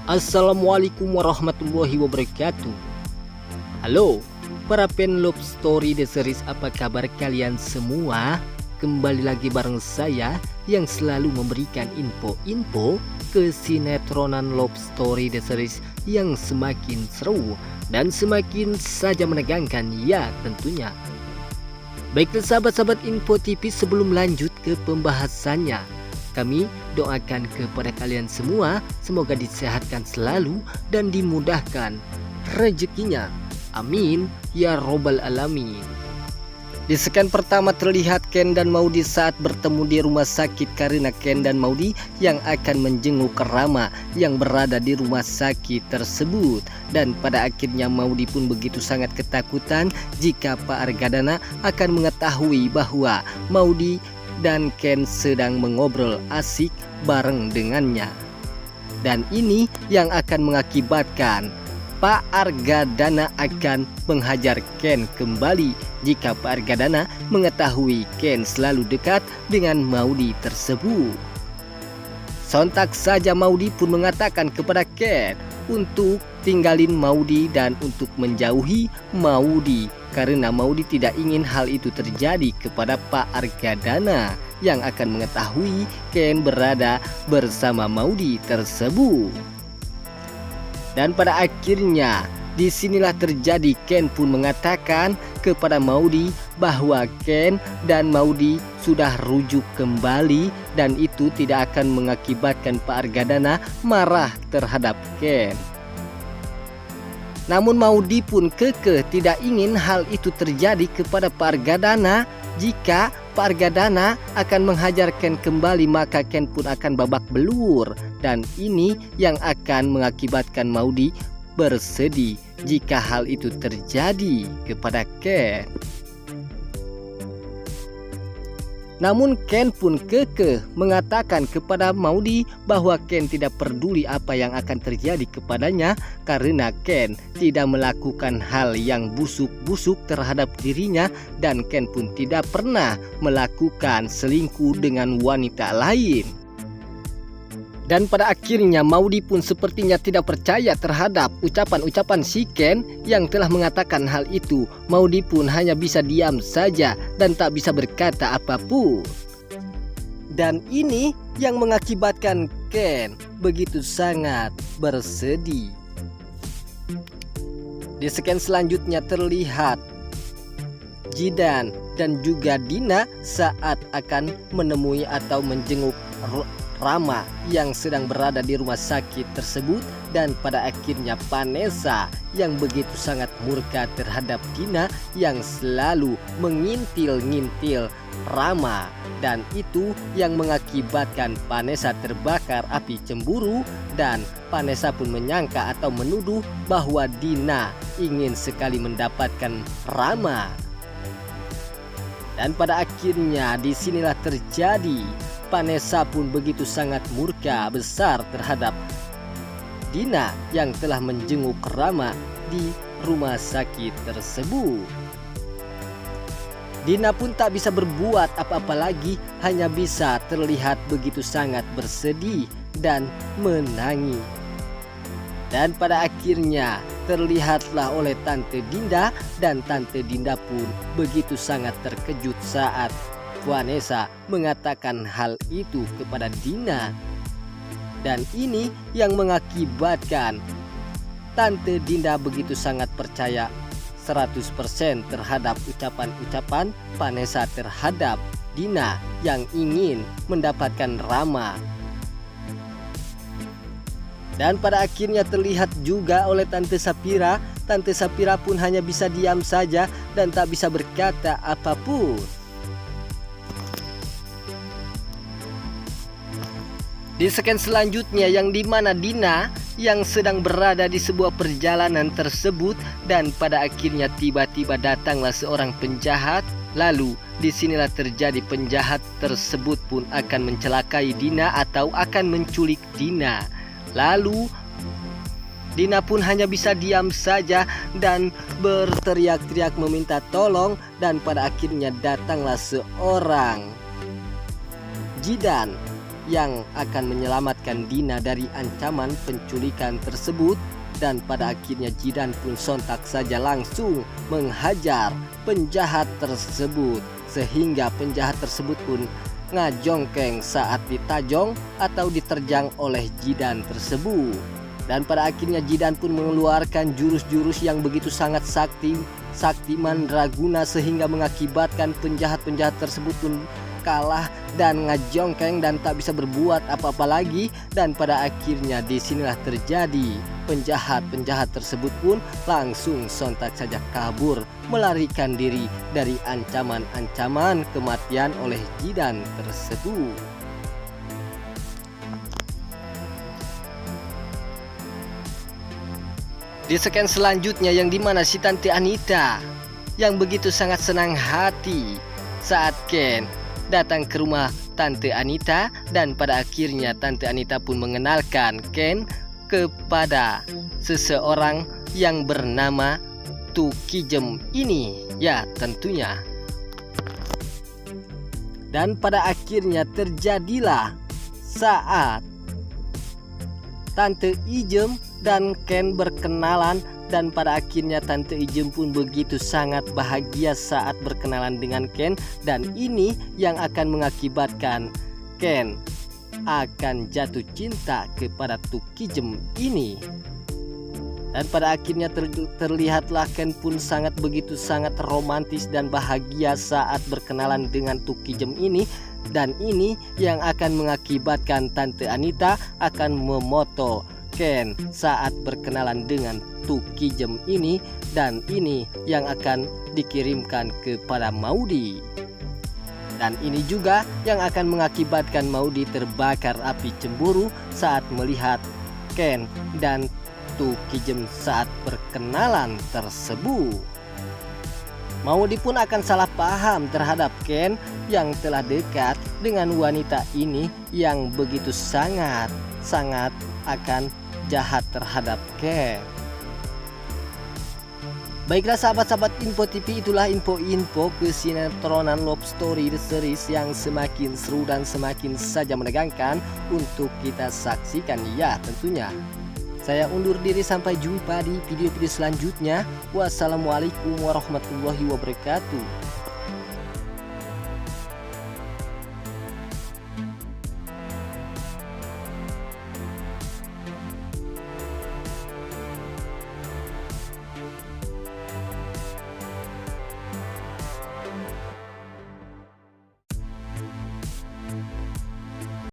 Assalamualaikum warahmatullahi wabarakatuh. Halo para fan love story The Series, apa kabar kalian semua? Kembali lagi bareng saya yang selalu memberikan info-info kesinetronan love story The Series yang semakin seru dan semakin saja menegangkan ya tentunya. Baiklah sahabat-sahabat Info TV, sebelum lanjut ke pembahasannya, kami doakan kepada kalian semua semoga disehatkan selalu dan dimudahkan rezekinya. Amin ya robbal alamin. Di scan pertama terlihat Ken dan Maudy saat bertemu di rumah sakit karena Ken dan Maudy yang akan menjenguk Rama yang berada di rumah sakit tersebut. Dan pada akhirnya Maudy pun begitu sangat ketakutan jika Pak Argadana akan mengetahui bahwa Maudy dan Ken sedang mengobrol asik bareng dengannya. Dan ini yang akan mengakibatkan Pak Argadana akan menghajar Ken kembali jika Pak Argadana mengetahui Ken selalu dekat dengan Maudy tersebut. Sontak saja Maudy pun mengatakan kepada Ken untuk tinggalin Maudy dan untuk menjauhi Maudy, karena Maudy tidak ingin hal itu terjadi kepada Pak Argadana yang akan mengetahui Ken berada bersama Maudy tersebut. Dan pada akhirnya disinilah terjadi Ken pun mengatakan kepada Maudy bahwa Ken dan Maudy sudah rujuk kembali dan itu tidak akan mengakibatkan Pak Argadana marah terhadap Ken. Namun Maudy pun kekeh tidak ingin hal itu terjadi kepada Pak Argadana. Jika Pak Argadana akan menghajar Ken kembali, maka Ken pun akan babak belur. Dan ini yang akan mengakibatkan Maudy bersedih jika hal itu terjadi kepada Ken. Namun Ken pun kekeh mengatakan kepada Maudy bahwa Ken tidak peduli apa yang akan terjadi kepadanya karena Ken tidak melakukan hal yang busuk-busuk terhadap dirinya dan Ken pun tidak pernah melakukan selingkuh dengan wanita lain. Dan pada akhirnya Maudy pun sepertinya tidak percaya terhadap ucapan-ucapan si Ken yang telah mengatakan hal itu. Maudy pun hanya bisa diam saja dan tak bisa berkata apapun. Dan ini yang mengakibatkan Ken begitu sangat bersedih. Di scan selanjutnya terlihat Jidan dan juga Dina saat akan menemui atau menjenguk Rama yang sedang berada di rumah sakit tersebut. Dan pada akhirnya Vanessa yang begitu sangat murka terhadap Dina yang selalu mengintil-ngintil Rama, dan itu yang mengakibatkan Vanessa terbakar api cemburu. Dan Vanessa pun menyangka atau menuduh bahwa Dina ingin sekali mendapatkan Rama. Dan pada akhirnya disinilah terjadi Vanessa pun begitu sangat murka besar terhadap Dina yang telah menjenguk Rama di rumah sakit tersebut. Dina pun tak bisa berbuat apa-apa lagi, hanya bisa terlihat begitu sangat bersedih dan menangis. Dan pada akhirnya terlihatlah oleh Tante Dinda, dan Tante Dinda pun begitu sangat terkejut saat Vanessa mengatakan hal itu kepada Dina. Dan ini yang mengakibatkan Tante Dinda begitu sangat percaya 100% terhadap ucapan-ucapan Vanessa terhadap Dina yang ingin mendapatkan Rama. Dan pada akhirnya terlihat juga oleh Tante Sapira. Tante Sapira pun hanya bisa diam saja dan tak bisa berkata apapun. Di scan selanjutnya yang dimana Dina yang sedang berada di sebuah perjalanan tersebut, dan pada akhirnya tiba-tiba datanglah seorang penjahat. Lalu disinilah terjadi penjahat tersebut pun akan mencelakai Dina atau akan menculik Dina. Lalu Dina pun hanya bisa diam saja dan berteriak-teriak meminta tolong. Dan pada akhirnya datanglah seorang Jidan yang akan menyelamatkan Dina dari ancaman penculikan tersebut. Dan pada akhirnya Jidan pun sontak saja langsung menghajar penjahat tersebut, sehingga penjahat tersebut pun ngajongkeng saat ditajong atau diterjang oleh Jidan tersebut. Dan pada akhirnya Jidan pun mengeluarkan jurus-jurus yang begitu sangat sakti mandraguna, sehingga mengakibatkan penjahat-penjahat tersebut pun kalah dan ngajongkeng dan tak bisa berbuat apa-apa lagi. Dan pada akhirnya disinilah terjadi, penjahat-penjahat tersebut pun langsung sontak saja kabur, melarikan diri dari ancaman-ancaman kematian oleh Jidan tersebut. Di scan selanjutnya, yang dimana si Tante Anita yang begitu sangat senang hati saat Ken datang ke rumah Tante Anita, dan pada akhirnya Tante Anita pun mengenalkan Ken kepada seseorang yang bernama Tu Kijem ini, ya tentunya. Dan pada akhirnya terjadilah saat Tante Ijem dan Ken berkenalan, dan pada akhirnya Tante Ijem pun begitu sangat bahagia saat berkenalan dengan Ken, dan ini yang akan mengakibatkan Ken akan jatuh cinta kepada Tu Kijem ini. Dan pada akhirnya terlihatlah Ken pun begitu sangat romantis dan bahagia saat berkenalan dengan Tu Kijem ini. Dan ini yang akan mengakibatkan Tante Anita akan memoto Ken saat berkenalan dengan Tu Kijem ini, dan ini yang akan dikirimkan kepada Maudi. Dan ini juga yang akan mengakibatkan Maudi terbakar api cemburu saat melihat Ken dan Tu Kijem saat berkenalan tersebut. Maudi pun akan salah paham terhadap Ken yang telah dekat dengan wanita ini yang begitu sangat akan jahat terhadap Ken. Baiklah sahabat-sahabat Info TV, itulah info-info kesinetronan Love Story The Series yang semakin seru dan semakin saja menegangkan untuk kita saksikan, ya tentunya. Saya undur diri, sampai jumpa di video-video selanjutnya. Wassalamualaikum warahmatullahi wabarakatuh.